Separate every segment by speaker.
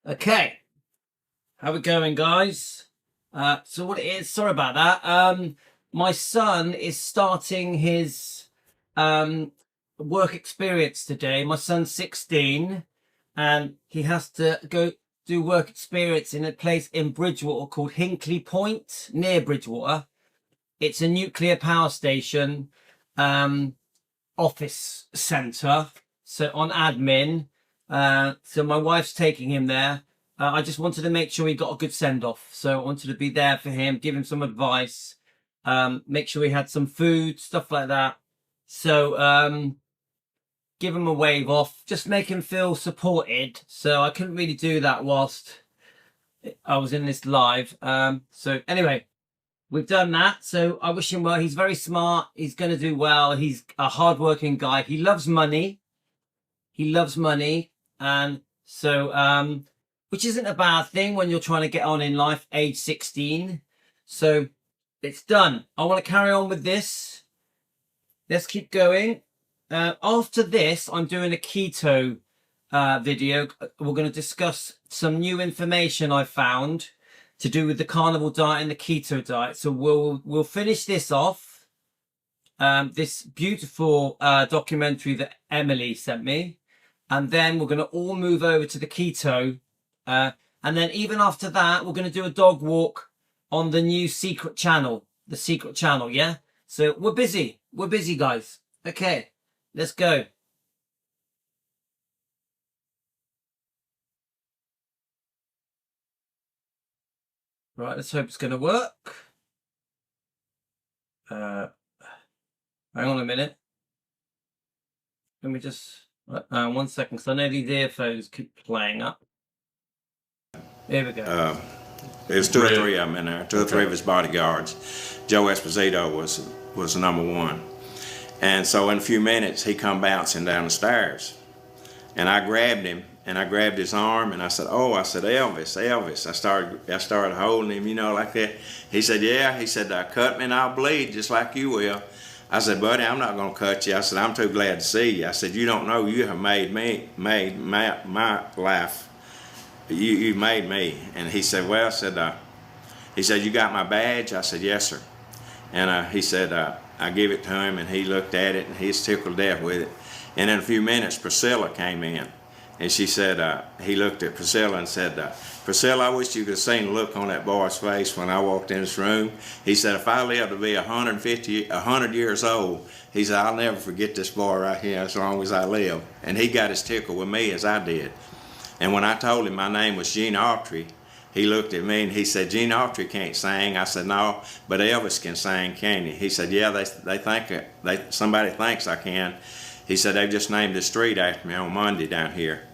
Speaker 1: Okay, how we going, guys? So what it is, sorry about that. My son is starting his work experience today. My son's 16 and he has to go do work experience in a place in Bridgewater called Hinkley Point, near Bridgewater. It's a nuclear power station office centre, so on admin. So my wife's taking him there. I just wanted to make sure he got a good send-off, so I wanted to be there for him, give him some advice, make sure he had some food, stuff like that. So give him a wave off, just make him feel supported. So I couldn't really do that whilst I was in this live. So anyway, we've done that. So I wish him well. He's very smart. He's going to do well. He's a hardworking guy. He loves money. He loves money. And so, which isn't a bad thing when you're trying to get on in life, age 16. So it's done. I want to carry on with this. Let's keep going. After this, I'm doing a keto video. We're going to discuss some new information I found to do with the carnivore diet and the keto diet. So we'll finish this off. This beautiful documentary that Emily sent me. And then we're going to all move over to the keto. And then even after that, we're going to do a dog walk on the new secret channel. The secret channel, yeah? So we're busy. We're busy, guys. Okay, let's go. Right, let's hope it's going to work. Hang on a minute. Let me just... 1 second, because I know these earphones keep playing up. Here we go.
Speaker 2: There's two or three of them in there, two or three of his bodyguards. Joe Esposito was number one. And so in a few minutes, he come bouncing down the stairs. And I grabbed him, and I grabbed his arm, and I said, oh, I said, Elvis, Elvis. I started holding him, you know, like that. He said, yeah. He said, cut me and I'll bleed just like you will. I said, buddy, I'm not going to cut you. I said, I'm too glad to see you. I said, you don't know you have made my life. You made me. And he said, well, he said, you got my badge? I said, yes, sir. And he said, I give it to him, and he looked at it, and he's tickled to death with it. And in a few minutes, Priscilla came in, and she said, he looked at Priscilla and said, Priscilla, I wish you could have seen the look on that boy's face when I walked in this room. He said, if I live to be 100 years old, he said, I'll never forget this boy right here as long as I live. And he got his tickle with me as I did. And when I told him my name was Gene Autry, he looked at me and he said, Gene Autry can't sing. I said, no, but Elvis can sing, can he? He said, yeah, they think somebody thinks I can. He said, they just named the street after me on Monday down here.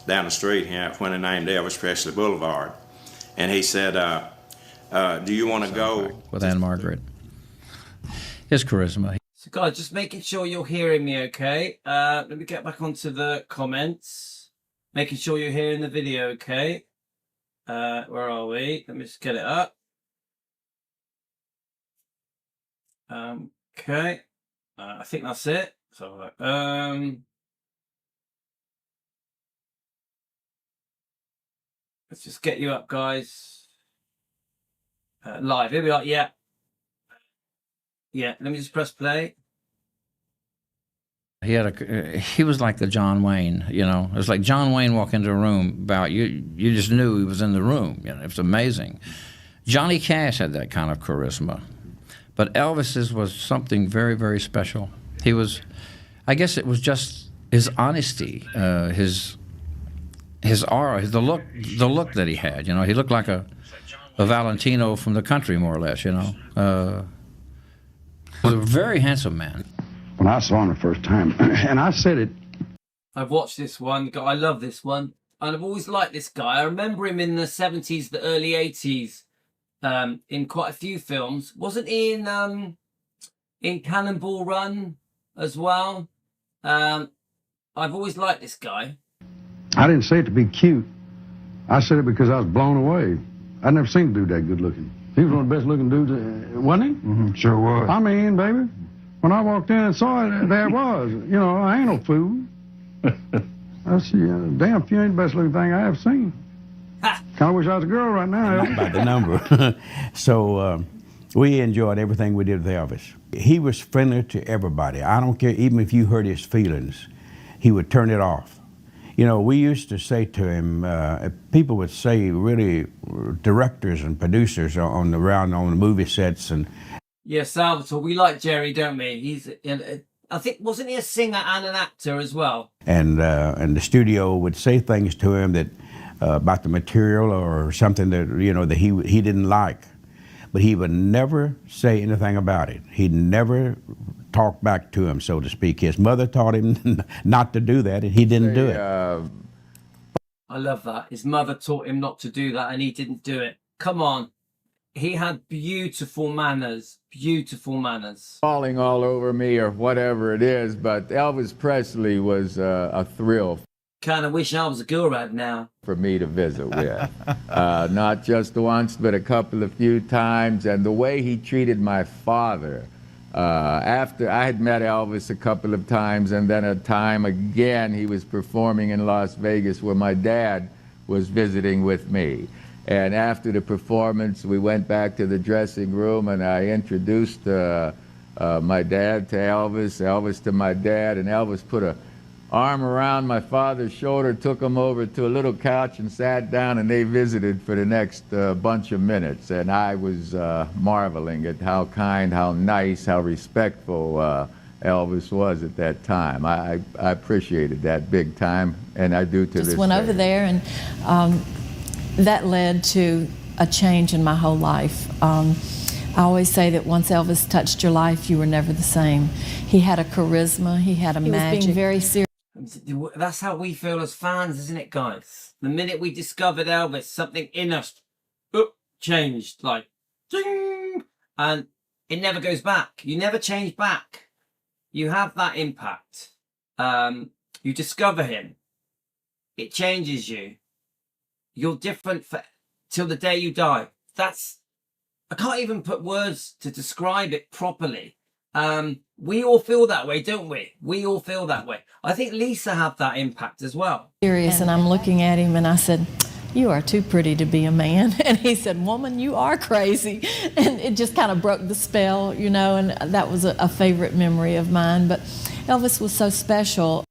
Speaker 2: Down the street here when they named Elvis Presley Boulevard. And he said, do you want to go?
Speaker 3: With Anne Margaret. His charisma.
Speaker 1: So guys, just making sure you're hearing me okay. Let me get back onto the comments. Making sure you're hearing the video okay. Where are we? Let me just get it up. Okay. I think that's it. So, let's just get you up, guys. Live. Here we are. Yeah. Yeah. Let me just press play.
Speaker 3: He was like the John Wayne, you know. It was like John Wayne walked into a room about you. You just knew he was in the room. You know, it was amazing. Johnny Cash had that kind of charisma, but Elvis's was something very, very special. He was, I guess, it was just his honesty, his aura, the look that he had. You know, he looked like a Valentino from the country, more or less. You know, was a very handsome man.
Speaker 4: When I saw him the first time, and I said it.
Speaker 1: I've watched this one. I love this one. And I've always liked this guy. I remember him in the 70s, the early 80s, in quite a few films. Wasn't he in Cannonball Run as well? I've always liked this guy.
Speaker 4: I didn't say it to be cute. I said it because I was blown away. I'd never seen a dude that good looking. He was one of the best looking dudes, wasn't he? Mm-hmm. Sure was. I mean, baby. When I walked in and saw it, there it was. You know, I ain't no fool. I see, damn, if you ain't the best looking thing I ever seen. Kind of wish I was a girl right now.
Speaker 5: By the number. So we enjoyed everything we did with Elvis. He was friendly to everybody. I don't care, even if you hurt his feelings, he would turn it off. You know, we used to say to him, people would say, really, directors and producers on the movie sets and.
Speaker 1: Yeah, Salvatore, we like Jerry, don't we? He's, I think, wasn't he a singer and an actor as well?
Speaker 5: And the studio would say things to him that about the material or something that, you know, that he didn't like, but he would never say anything about it. He'd never talk back to him, so to speak. His mother taught him not to do that, and he didn't do it.
Speaker 1: I love that. His mother taught him not to do that, and he didn't do it. Come on. He had beautiful manners, beautiful manners.
Speaker 6: Falling all over me or whatever it is, but Elvis Presley was a thrill.
Speaker 1: Kind of wish I was a girl right now.
Speaker 6: For me to visit with. Not just once, but a few times. And the way he treated my father. After I had met Elvis a couple of times, and then a time again he was performing in Las Vegas where my dad was visiting with me. And after the performance, we went back to the dressing room, and I introduced my dad to Elvis, Elvis to my dad, and Elvis put an arm around my father's shoulder, took him over to a little couch and sat down, and they visited for the next bunch of minutes. And I was marveling at how kind, how nice, how respectful Elvis was at that time. I appreciated that big time, and I do to this day.
Speaker 7: Just went over there, and that led to a change in my whole life. I always say that once Elvis touched your life, you were never the same. He had a charisma, he had a magic. He was being very serious.
Speaker 1: That's how we feel as fans, isn't it, guys? The minute we discovered Elvis, something in us changed, like, ding, and it never goes back. You never change back. You have that impact. You discover him. It changes you. You're different till the day you die. I can't even put words to describe it properly. We all feel that way, don't we? We all feel that way. I think Lisa had that impact as well.
Speaker 7: Serious, and I'm looking at him and I said, "You are too pretty to be a man." And he said, "Woman, you are crazy." And it just kind of broke the spell, you know, and that was a favorite memory of mine. But Elvis was so special.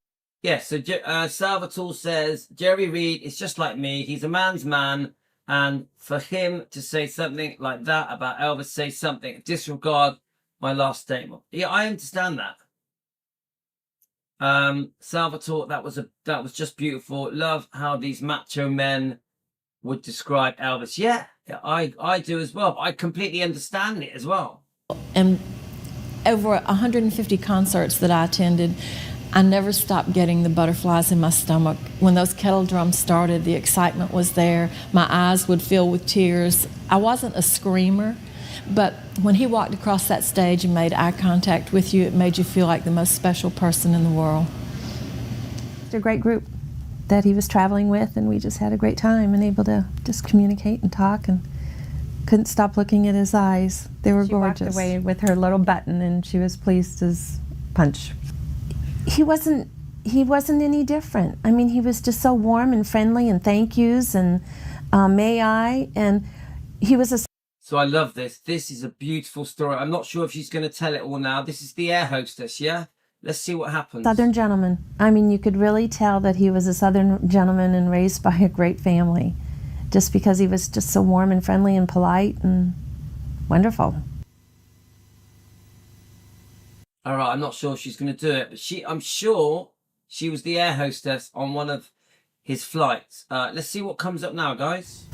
Speaker 1: Yeah, so Salvatore says, Jerry Reed is just like me. He's a man's man. And for him to say something like that about Elvis, say something, disregard my last statement. Yeah, I understand that. Salvatore, that was just beautiful. Love how these macho men would describe Elvis. Yeah, I do as well. I completely understand it as well.
Speaker 7: And over 150 concerts that I attended, I never stopped getting the butterflies in my stomach. When those kettle drums started, the excitement was there. My eyes would fill with tears. I wasn't a screamer, but when he walked across that stage and made eye contact with you, it made you feel like the most special person in the world.
Speaker 8: It's a great group that he was traveling with, and we just had a great time and able to just communicate and talk, and couldn't stop looking at his eyes. They were gorgeous.
Speaker 9: She walked away with her little button, and she was pleased as punch.
Speaker 8: He wasn't any different. I mean, he was just so warm and friendly, and thank yous, and may I, and he was a...
Speaker 1: So I love this. This is a beautiful story. I'm not sure if she's going to tell it all now. This is the air hostess, yeah? Let's see what happens.
Speaker 8: Southern gentleman. I mean, you could really tell that he was a Southern gentleman and raised by a great family, just because he was just so warm and friendly and polite and wonderful.
Speaker 1: All right, I'm not sure she's going to do it, but I'm sure she was the air hostess on one of his flights. Let's see what comes up now, guys.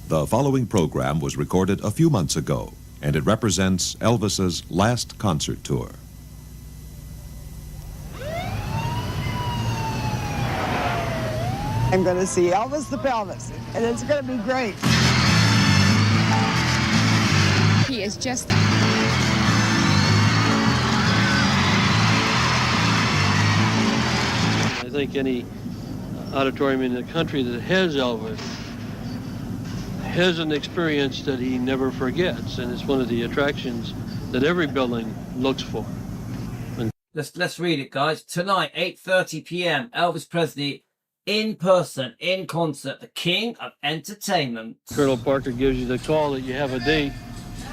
Speaker 10: The following program was recorded a few months ago, and it represents Elvis's last concert tour.
Speaker 11: I'm going to see Elvis the Pelvis, and it's going to be great.
Speaker 12: He is just...
Speaker 13: I think any auditorium in the country that has Elvis has an experience that he never forgets, and it's one of the attractions that every building looks for.
Speaker 1: Let's read it, guys. Tonight, 8:30 p.m. Elvis Presley in person, in concert, the king of entertainment.
Speaker 13: Colonel Parker gives you the call that you have a date.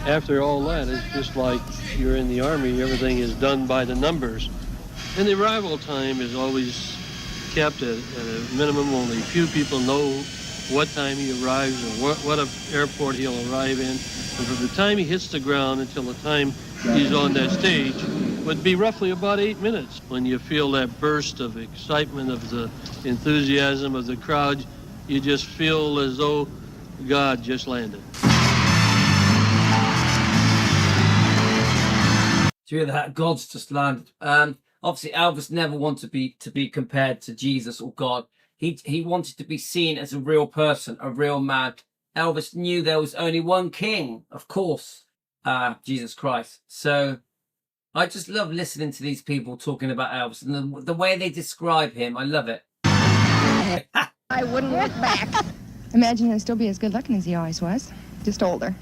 Speaker 13: After all that, it's just like you're in the Army. Everything is done by the numbers. And the arrival time is always kept at a minimum. Only few people know what time he arrives or what airport he'll arrive in. And from the time he hits the ground until the time he's on that stage would be roughly about 8 minutes. When you feel that burst of excitement, of the enthusiasm of the crowd, you just feel as though God just landed.
Speaker 1: Do you hear that? God's just landed. Obviously, Elvis never wanted to be compared to Jesus or God. He wanted to be seen as a real person, a real man. Elvis knew there was only one king, of course, Jesus Christ. So I just love listening to these people talking about Elvis and the way they describe him. I love it.
Speaker 12: I wouldn't look back. Imagine he'd still be as good looking as he always was, just older.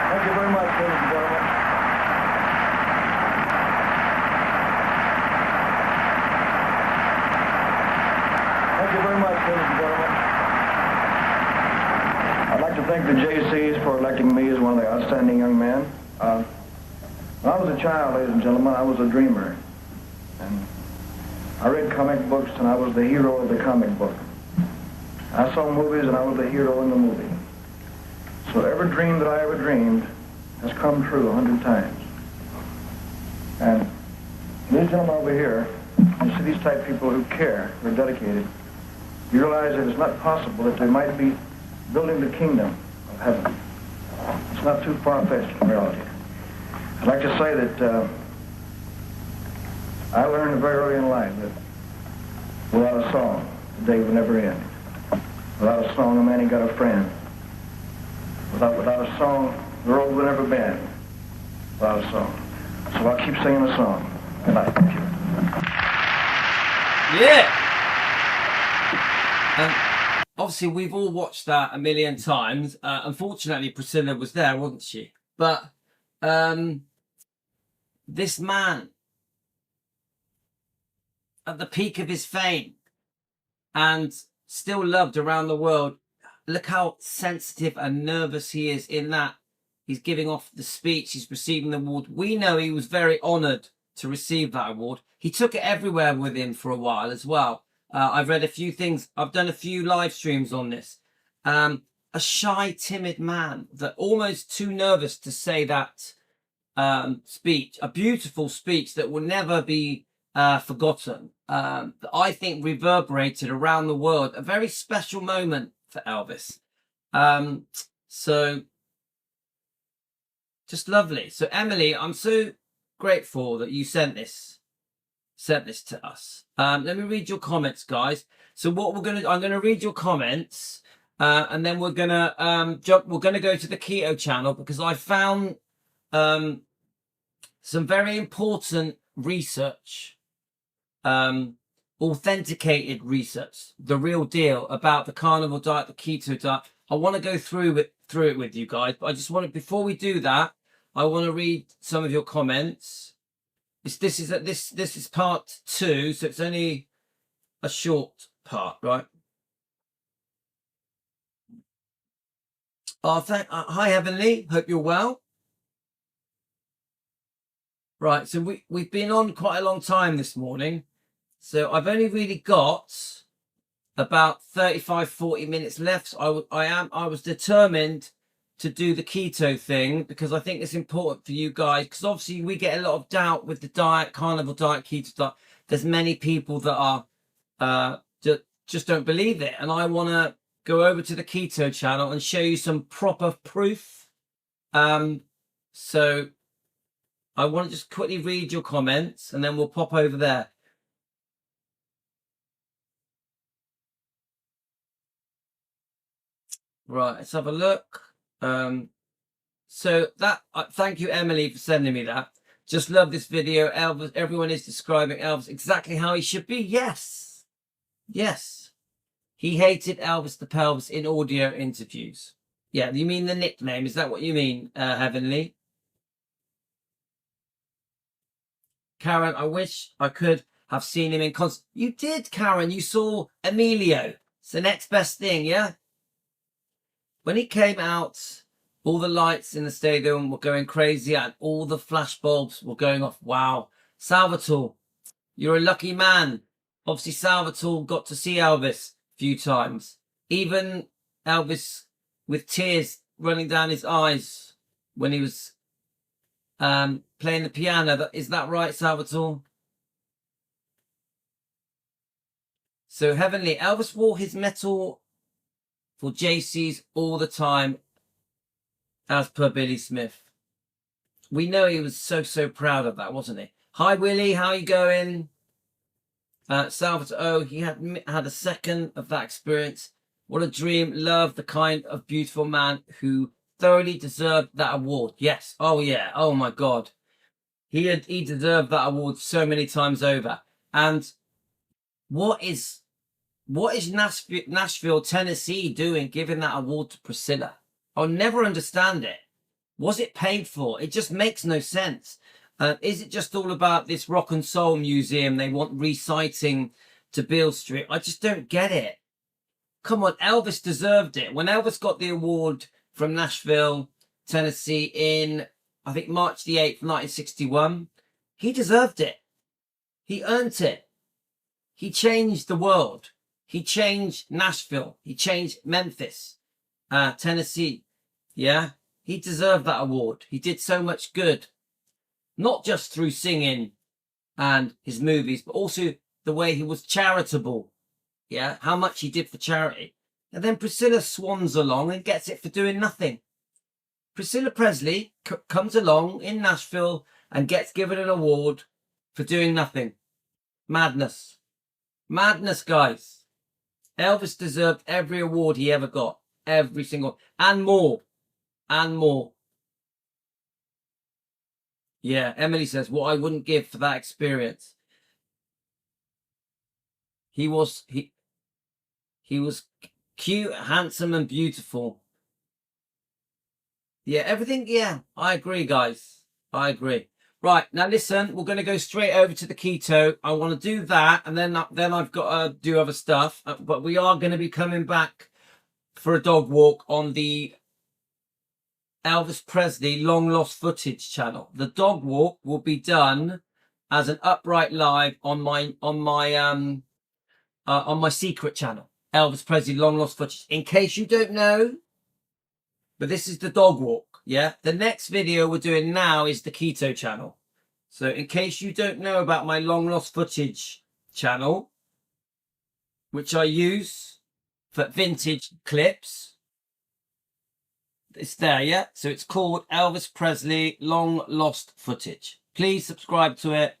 Speaker 14: Thank you very much, ladies and gentlemen. Thank you very much, ladies and gentlemen. I'd like to thank the JCs for electing me as one of the outstanding young men. When I was a child, ladies and gentlemen, I was a dreamer. And I read comic books, and I was the hero of the comic book. I saw movies, and I was the hero in the movie. So every dream that I ever dreamed has come true 100 times. And these gentlemen over here, you see these type of people who care, who are dedicated, you realize that it's not possible that they might be building the kingdom of heaven. It's not too far-fetched in reality. I'd like to say that I learned very early in life that without a song, the day would never end. Without a song, a man ain't got a friend. Without a song, the road would never bend. Without a song. So I'll keep singing a song. Good night. Thank you.
Speaker 1: Yeah. Obviously, we've all watched that a million times. Unfortunately, Priscilla was there, wasn't she? But this man, at the peak of his fame, and still loved around the world, look how sensitive and nervous he is in that. He's giving off the speech, he's receiving the award. We know he was very honoured to receive that award. He took it everywhere with him for a while as well. I've read a few things. I've done a few live streams on this. A shy, timid man, that almost too nervous to say that speech. A beautiful speech that will never be forgotten. That I think reverberated around the world. A very special moment for Elvis. So just lovely. So Emily, I'm so grateful that you sent this to us. Let me read your comments, guys. So what I'm gonna read your comments, and then we're gonna we're gonna go to the keto channel, because I found some very important research, authenticated research, the real deal about the carnivore diet, the keto diet. I want to go through it with you guys, but I just want to, before we do that, I want to read some of your comments. This is part 2, so it's only a short part, right? Oh, hi Heavenly, hope you're well. Right, so we've been on quite a long time this morning, so I've only really got about 35-40 minutes left. I was determined to do the keto thing, because I think it's important for you guys, because obviously we get a lot of doubt with the diet, carnivore diet, keto diet. There's many people that are just don't believe it, and I want to go over to the keto channel and show you some proper proof. So I want to just quickly read your comments, and then we'll pop over there. Right, let's have a look. So that thank you Emily for sending me that. Just love this video. Elvis, everyone is describing Elvis exactly how he should be. Yes, he hated Elvis the Pelvis in audio interviews. Yeah, you mean the nickname? Is that what you mean, Heavenly? Karen, I wish I could have seen him in concert. You did, Karen. You saw Emilio. It's the next best thing, yeah? When he came out, all the lights in the stadium were going crazy and all the flashbulbs were going off. Wow. Salvatore, you're a lucky man. Obviously, Salvatore got to see Elvis a few times. Even Elvis with tears running down his eyes when he was playing the piano. Is that right, Salvatore? So, Heavenly, Elvis wore his medal for JC's all the time, as per Billy Smith. We know he was so proud of that, wasn't he? Hi, Willie, how you going? Salvatore, oh, he had a second of that experience. What a dream. Love the kind of beautiful man who thoroughly deserved that award. Yes. Oh, yeah. Oh, my God. He deserved that award so many times over. And what is Nashville, Tennessee doing giving that award to Priscilla? I'll never understand it. Was it paid for? It just makes no sense. Is it just all about this rock and soul museum they want reciting to Beale Street? I just don't get it. Come on, Elvis deserved it. When Elvis got the award from Nashville, Tennessee in, I think, March the 8th, 1961, he deserved it. He earned it. He changed the world. He changed Nashville. He changed Memphis, Tennessee. Yeah, he deserved that award. He did so much good, not just through singing and his movies, but also the way he was charitable. Yeah, how much he did for charity. And then Priscilla swans along and gets it for doing nothing. Priscilla Presley comes along in Nashville and gets given an award for doing nothing. Madness. Madness, guys. Elvis deserved every award he ever got. Every single. And more. And more. Yeah, Emily says, what I wouldn't give for that experience. He was cute, handsome, and beautiful. Yeah, everything. Yeah, I agree, guys. I agree. Right, now listen, we're going to go straight over to the keto. I want to do that, and then I've got to do other stuff. But we are going to be coming back for a dog walk on the Elvis Presley long lost footage channel. The dog walk will be done as an upright live on my secret channel, Elvis Presley long lost footage. In case you don't know, but this is the dog walk. Yeah, the next video we're doing now is the keto channel. So in case you don't know about my long lost footage channel, which I use for vintage clips, it's there, yeah? So it's called Elvis Presley long lost footage. Please subscribe to it.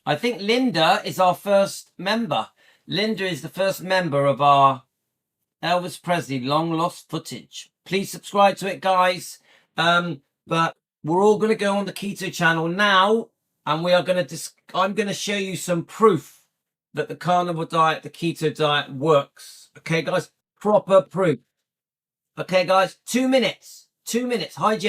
Speaker 1: I think Linda is our first member. Linda is the first member of our Elvis Presley long lost footage. Please subscribe to it, guys. But we're all going to go on the keto channel now, and we are going to I'm going to show you some proof that the carnivore diet, the keto diet works. Okay, guys? Proper proof. Okay, guys? 2 minutes. 2 minutes. Hi, Jen.